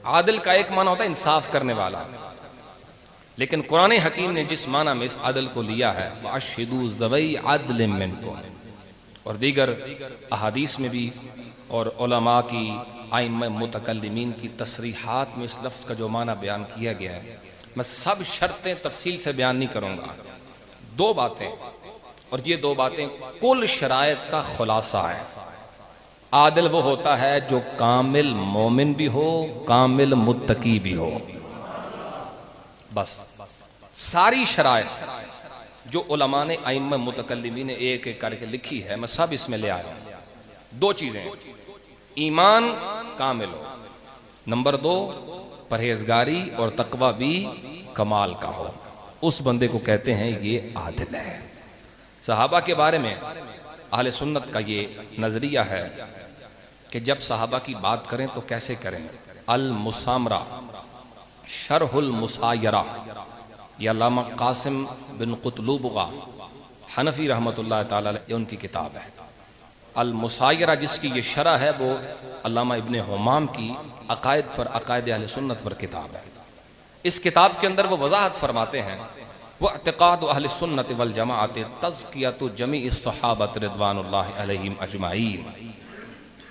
عادل کا ایک معنی ہوتا ہے انصاف کرنے والا، لیکن قرآن حکیم نے جس معنی میں اس عدل کو لیا ہے وَأَشْهِدُوا ذَوَيْ عَدْلٍ مِّنْكُمْ، اور دیگر احادیث میں بھی اور علماء کی ائمہ متکلمین کی تصریحات میں اس لفظ کا جو معنی بیان کیا گیا ہے، میں سب شرطیں تفصیل سے بیان نہیں کروں گا، دو باتیں، اور یہ دو باتیں کل شرائط کا خلاصہ ہے۔ عادل وہ ہوتا ہے جو کامل مومن بھی ہو، کامل متقی بھی ہو، بس ساری شرائط جو علماء نے ائمہ متکلمین نے ایک ایک کر کے لکھی ہے میں سب اس میں لے آیا ہوں۔ دو چیزیں، ایمان کامل ہو، نمبر دو پرہیزگاری اور تقوی بھی کمال کا ہو، اس بندے کو کہتے ہیں یہ عادل ہے۔ صحابہ کے بارے میں اہل سنت کا یہ نظریہ ہے کہ جب صحابہ کی بات کریں تو کیسے کریں؟ المسامرہ شرح المسایرہ، یہ علامہ قاسم بن قطلوبغہ حنفی رحمۃ اللہ تعالی علیہ ان کی کتاب ہے۔ المسایرہ جس کی یہ شرح ہے وہ علامہ ابن حمام کی عقائد پر، عقائد اہل سنت پر کتاب ہے۔ اس کتاب کے اندر وہ وضاحت فرماتے ہیں وَاعْتِقَادُ أَهْلِ السُّنَّةِ وَالْجَمَاعَةِ تَزْكِيَةُ جَمِيعِ الصَّحَابَةِ رضوان اللہ علیہم اجمعین۔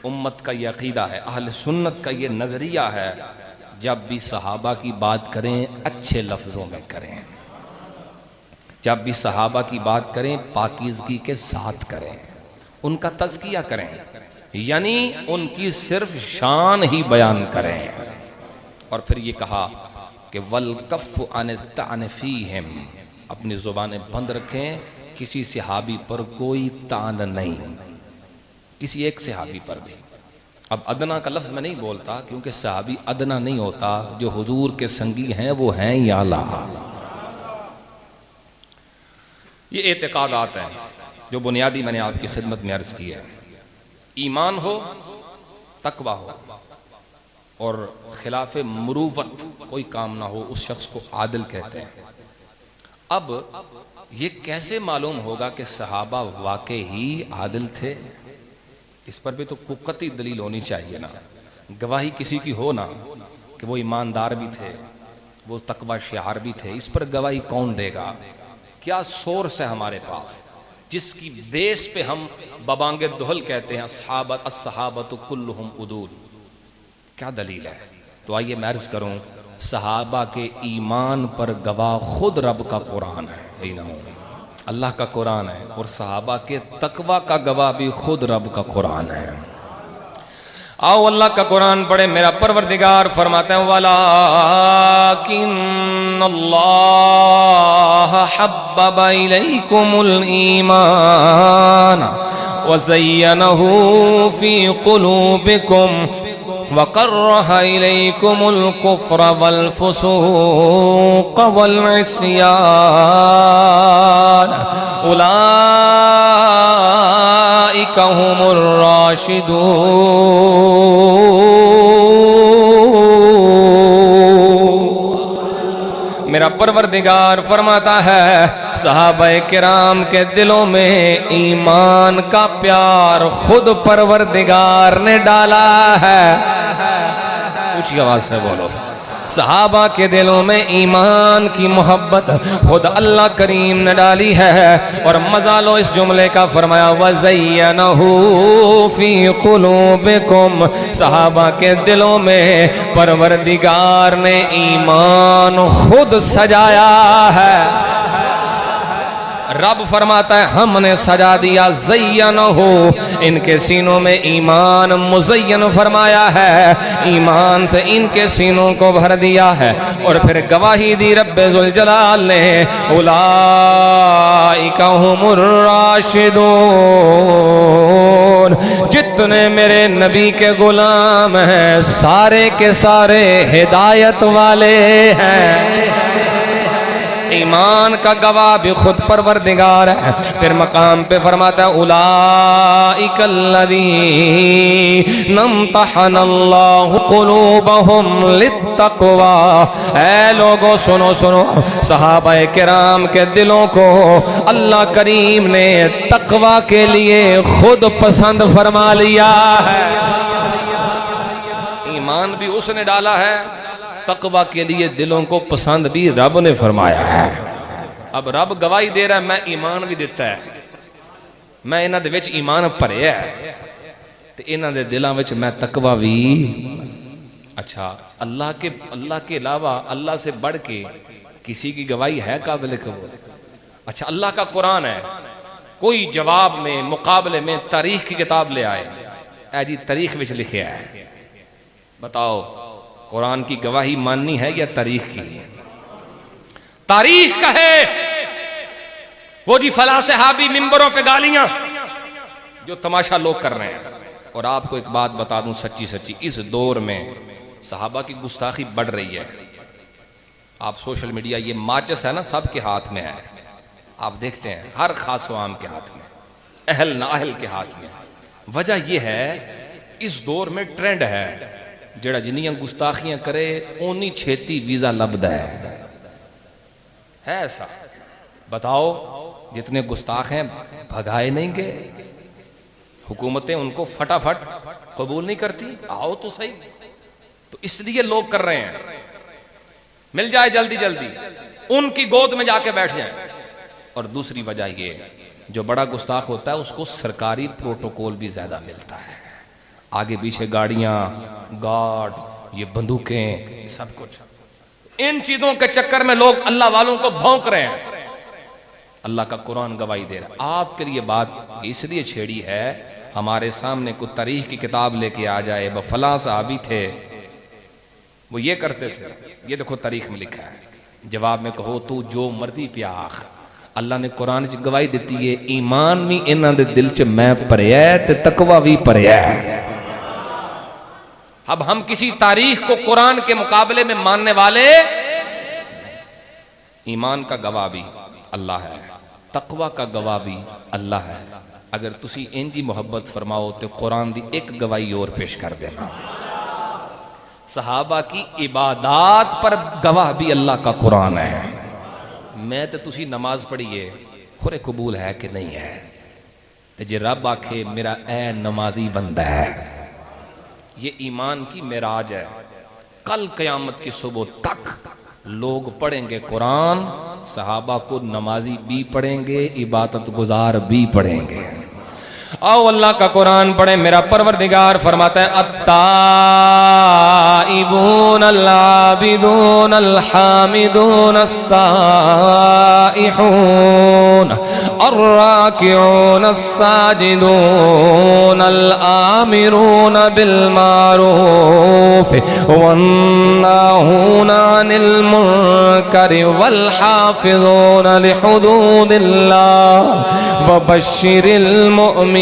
امت کا یہ عقیدہ ہے، اہل سنت کا یہ نظریہ ہے، جب بھی صحابہ کی بات کریں اچھے لفظوں میں کریں، جب بھی صحابہ کی بات کریں پاکیزگی کے ساتھ کریں، ان کا تزکیہ کریں، یعنی ان کی صرف شان ہی بیان کریں۔ اور پھر یہ کہا کہ وَالْكَفُّ عَنِ الطَّعْنِ فِيهِمْ، اپنی زبانیں بند رکھیں، کسی صحابی پر کوئی طعن نہیں، کسی ایک صحابی پر بھی۔ اب ادنا کا لفظ میں نہیں بولتا کیونکہ صحابی ادنا نہیں ہوتا، جو حضور کے سنگی ہیں وہ ہیں یا اعلیٰ۔ یہ اعتقادات ہیں جو بنیادی میں نے آپ کی خدمت میں عرض کی ہے۔ ایمان ہو، تقوی ہو، اور خلاف مروت کوئی کام نہ ہو، اس شخص کو عادل کہتے ہیں۔ اب یہ کیسے معلوم ہوگا کہ صحابہ واقعی ہی عادل تھے؟ اس پر بھی تو قطعی دلیل ہونی چاہیے نا، گواہی کسی کی ہو نا کہ وہ ایماندار بھی تھے، وہ تقوی شعار بھی تھے، اس پر گواہی کون دے گا؟ کیا سورس ہے ہمارے پاس جس کی بیس پہ ہم ببانگ دہل کہتے ہیں الصحابۃ کلہم عدول؟ کیا دلیل ہے؟ تو آئیے میں عرض کروں، صحابہ کے ایمان پر گواہ خود رب کا قرآن ہے، اللہ کا قرآن ہے، اور صحابہ کے تقوی کا گواہ بھی خود رب کا قرآن ہے۔ آؤ اللہ کا قرآن پڑھے۔ میرا پروردگار فرماتے ہیں وَلَٰكِنَّ اللَّهَ حَبَّبَ إِلَيْكُمُ الْإِيمَانَ وَزَيَّنَهُ فِي قُلُوبِكُمْ وَكَرَّهَ إِلَيْكُمُ الْكُفْرَ وَالْفُسُوقَ وَالْعِصْيَانَ أُولَئِكَ هُمُ الرَّاشِدُونَ۔ میرا پروردگار فرماتا ہے صحابہ کرام کے دلوں میں ایمان کا پیار خود پروردگار نے ڈالا ہے۔ اونچی آواز سے بولو، صحابہ کے دلوں میں ایمان کی محبت خود اللہ کریم نے ڈالی ہے۔ اور مزہ لو اس جملے کا، فرمایا وَزَيَّنَهُ فِي قُلُوبِكُمْ، صحابہ کے دلوں میں پروردگار نے ایمان خود سجایا ہے۔ رب فرماتا ہے ہم نے سجا دیا، زینہ، ان کے سینوں میں ایمان مزین فرمایا ہے، ایمان سے ان کے سینوں کو بھر دیا ہے۔ اور پھر گواہی دی رب ذوالجلال نے اولئک ہم الراشدون، جتنے میرے نبی کے غلام ہیں سارے کے سارے ہدایت والے ہیں۔ ایمان کا گواہ بھی خود پروردگار ہے۔ پھر مقام پہ فرماتا ہے اولئک الذین امتحن اللہ قلوبہم للتقوی، اے لوگوں سنو سنو، صحابہ کرام کے دلوں کو اللہ کریم نے تقوی کے لیے خود پسند فرما لیا ہے۔ ایمان بھی اس نے ڈالا ہے، تقوی کے لیے دلوں کو پسند بھی رب نے فرمایا ہے۔ اب رب گواہی دے رہا ہے، میں ایمان بھی دیتا ہے، میں انہاں دے وچ ایمان بھریا ہے تے انہاں دے دلاں وچ میں تقوی بھی۔ اچھا اللہ کے علاوہ اللہ سے بڑھ کے کسی کی گواہی ہے قابل قبول؟ اچھا اللہ کا قرآن ہے، کوئی جواب میں مقابلے میں تاریخ کی کتاب لے آئے، اے جی تاریخ وچ لکھیا ہے، بتاؤ قرآن کی گواہی ماننی ہے یا تاریخ کی؟ تاریخ کا ہے وہ جی فلاں صحابی ممبروں پہ گالیاں جو تماشا لوگ کر رہے ہیں۔ اور آپ کو ایک بات بتا دوں سچی سچی، اس دور میں صحابہ کی گستاخی بڑھ رہی ہے۔ آپ سوشل میڈیا، یہ ماچس ہے نا سب کے ہاتھ میں ہے، آپ دیکھتے ہیں ہر خاص و عام کے ہاتھ میں، اہل نااہل کے ہاتھ میں۔ وجہ یہ ہے اس دور میں ٹرینڈ ہے، جڑا جنیاں گستاخیاں کرے اونی چھیتی ویزا لبدا ہے ایسا۔ بتاؤ جتنے گستاخ ہیں بھگائے نہیں گئے، حکومتیں ان کو فٹافٹ قبول نہیں کرتی، آؤ تو صحیح۔ تو اس لیے لوگ کر رہے ہیں، مل جائے جلدی جلدی ان کی گود میں جا کے بیٹھ جائیں۔ اور دوسری وجہ یہ، جو بڑا گستاخ ہوتا ہے اس کو سرکاری پروٹوکول بھی زیادہ ملتا ہے، آگے پیچھے گاڑیاں، گارڈ، یہ بندوقیں، سب کچھ۔ ان چیزوں کے چکر میں لوگ اللہ والوں کو بھونک رہے ہیں۔ اللہ کا قرآن گواہی دے رہا ہے۔ آپ کے لیے بات اس لیے چھیڑی ہے، ہمارے سامنے کوئی تاریخ کی کتاب لے کے آ جائے، وہ فلاں صحابی تھے، وہ یہ کرتے تھے، یہ دیکھو تاریخ میں لکھا ہے، جواب میں کہو تو جو مرضی پیاخ۔ اللہ نے قرآن چ گواہی دیتی ہے، ایمان بھی انہاں دے دل چ میں پریا ہے تے تقوی بھی پریا ہے۔ اب ہم کسی تاریخ کو قرآن کے مقابلے میں ماننے والے، ایمان کا گواہ بھی اللہ ہے، تقوی کا گواہ بھی اللہ ہے۔ اگر تسی انجی محبت فرماؤ تو قرآن دی ایک گواہی اور پیش کر دینا، صحابہ کی عبادات پر گواہ بھی اللہ کا قرآن ہے۔ میں تو تسی نماز پڑھیے خورے قبول ہے کہ نہیں ہے، تے جے رب آکھے میرا اے نمازی بندہ ہے، یہ ایمان کی معراج ہے۔ کل قیامت کی صبح تک لوگ پڑھیں گے قرآن، صحابہ کو نمازی بھی پڑھیں گے، عبادت گزار بھی پڑھیں گے۔ آؤ اللہ کا قرآن پڑھیں۔ میرا پروردگار فرماتا ہے التائبون العابدون الحامدون السائحون الراکعون الساجدون الآمرون بالمعروف والناہون عن المنکر والحافظون لحدود اللہ وبشر المؤمنین۔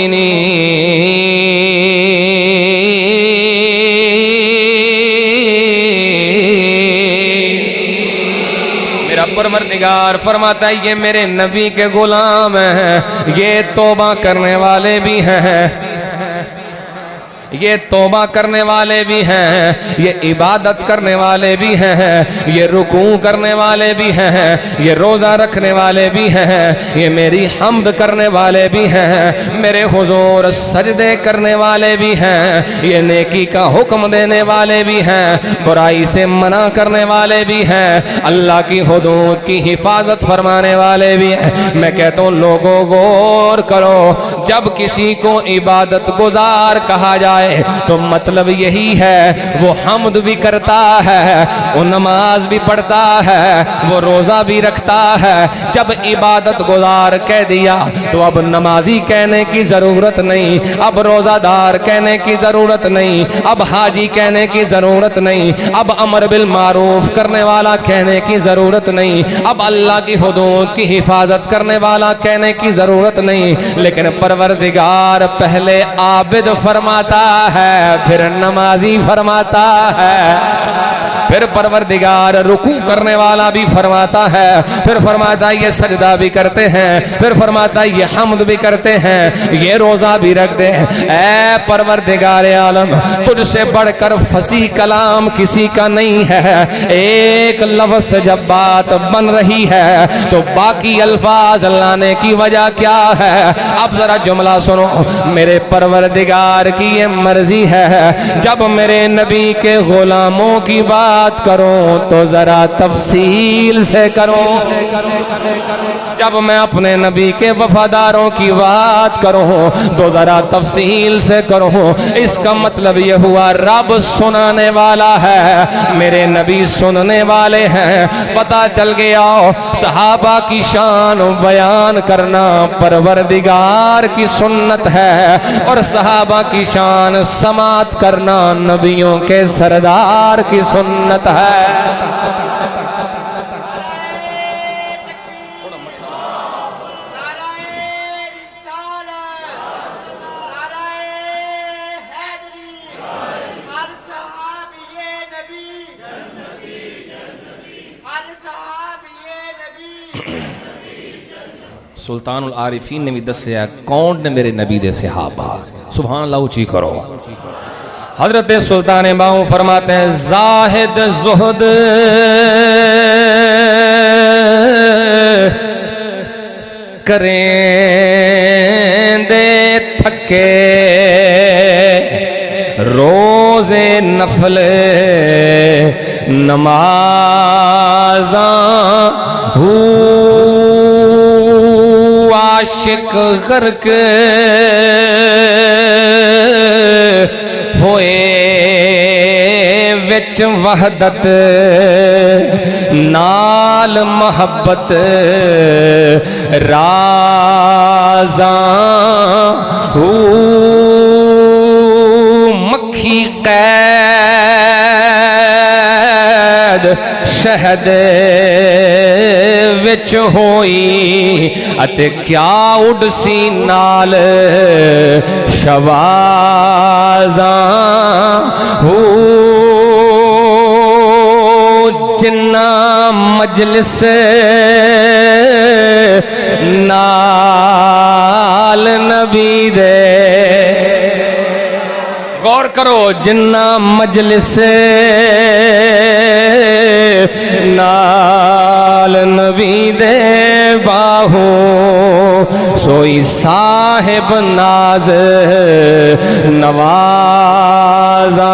میرا پروردگار فرماتا ہے یہ میرے نبی کے غلام ہیں، یہ توبہ کرنے والے بھی ہیں، یہ توبہ کرنے والے بھی ہیں، یہ عبادت کرنے والے بھی ہیں، یہ رکوع کرنے والے بھی ہیں، یہ روزہ رکھنے والے بھی ہیں، یہ میری حمد کرنے والے بھی ہیں، میرے حضور سجدے کرنے والے بھی ہیں، یہ نیکی کا حکم دینے والے بھی ہیں، برائی سے منع کرنے والے بھی ہیں، اللہ کی حدود کی حفاظت فرمانے والے بھی ہیں۔ میں کہتا ہوں لوگوں غور کرو، جب کسی کو عبادت گزار کہا جائے تو مطلب یہی ہے وہ حمد بھی کرتا ہے، وہ نماز بھی پڑھتا ہے، وہ روزہ بھی رکھتا ہے۔ جب عبادت گزار کہہ دیا تو اب نمازی کہنے کی ضرورت نہیں، اب روزہ دار کہنے کی ضرورت نہیں، اب حاجی کہنے کی ضرورت نہیں، اب امر بالمعروف کرنے والا کہنے کی ضرورت نہیں، اب اللہ کی حدود کی حفاظت کرنے والا کہنے کی ضرورت نہیں۔ لیکن پروردگار پہلے عابد فرماتا ہے، پھر نمازی فرماتا ہے، پھر پروردگار رکوع کرنے والا بھی فرماتا ہے، پھر فرماتا ہے یہ سجدہ بھی کرتے ہیں، پھر فرماتا ہے یہ حمد بھی کرتے ہیں، یہ روزہ بھی رکھتے ہیں۔ اے پروردگار عالم، تجھ سے بڑھ کر فصیح کلام کسی کا نہیں ہے۔ ایک لفظ سے جب بات بن رہی ہے تو باقی الفاظ لانے کی وجہ کیا ہے؟ اب ذرا جملہ سنو، میرے پروردگار کی یہ مرضی ہے جب میرے نبی کے غلاموں کی بات کروں تو ذرا تفصیل سے کروں، جب میں اپنے نبی کے وفاداروں کی بات کروں تو ذرا تفصیل سے کروں۔ اس کا مطلب یہ ہوا رب سنانے والا ہے، میرے نبی سننے والے ہیں۔ پتہ چل گیا صحابہ کی شان بیان کرنا پروردگار کی سنت ہے، اور صحابہ کی شان سماعت کرنا نبیوں کے سردار کی سنت ہے۔ سلطان العارفین نے بھی دسیا کون نے میرے نبی دے صحابہ، سبحان اللہ اونچی کرو۔ حضرت سلطان باؤں فرماتے ہیں زاہد زہد کریں دے تھکے روزے نفل نمازاں عاشق غرق ہوئے وچ وحدت نال محبت رازاں مکھی قید شہد وچ ہوئی اتے کیا اڈسی نال شوازاں جنہ مجلس نال نبی دے، غور کرو، جنہ مجلس نال نبی دے باہو سوئی صاحب ناز نوازاں